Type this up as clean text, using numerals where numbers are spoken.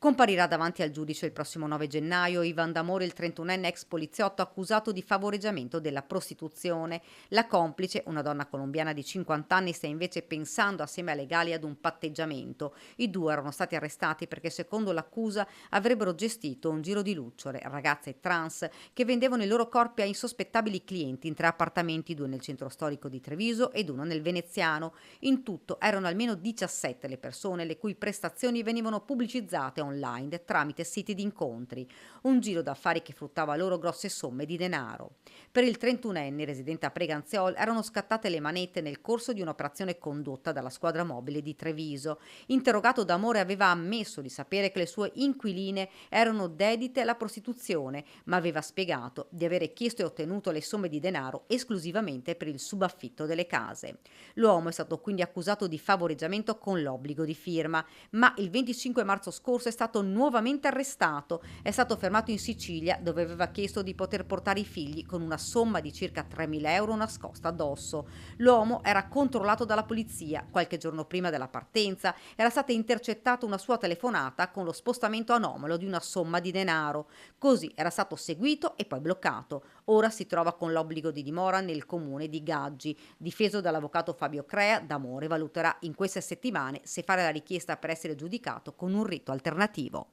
Comparirà davanti al giudice il prossimo 9 gennaio Ivan D'Amore, il 31enne ex poliziotto accusato di favoreggiamento della prostituzione. La complice, una donna colombiana di 50 anni, sta invece pensando assieme ai legali ad un patteggiamento. I due erano stati arrestati perché secondo l'accusa avrebbero gestito un giro di lucciole, ragazze trans che vendevano i loro corpi a insospettabili clienti in tre appartamenti, due nel centro storico di Treviso ed uno nel veneziano. In tutto erano almeno 17 le persone le cui prestazioni venivano pubblicizzate online tramite siti di incontri, un giro d'affari che fruttava loro grosse somme di denaro. Per il 31enne residente a Preganziol erano scattate le manette nel corso di un'operazione condotta dalla squadra mobile di Treviso. Interrogato D'Amore aveva ammesso di sapere che le sue inquiline erano dedite alla prostituzione, ma aveva spiegato di avere chiesto e ottenuto le somme di denaro esclusivamente per il subaffitto delle case. L'uomo è stato quindi accusato di favoreggiamento con l'obbligo di firma, ma il 25 marzo scorso è stato nuovamente arrestato. È stato fermato in Sicilia, dove aveva chiesto di poter portare i figli con una somma di circa 3.000 euro nascosta addosso. L'uomo era controllato dalla polizia. Qualche giorno prima della partenza era stata intercettata una sua telefonata con lo spostamento anomalo di una somma di denaro. Così era stato seguito e poi bloccato. Ora si trova con l'obbligo di dimora nel comune di Gaggi. Difeso dall'avvocato Fabio Crea, D'Amore valuterà in queste settimane se fare la richiesta per essere giudicato con un rito alternativo.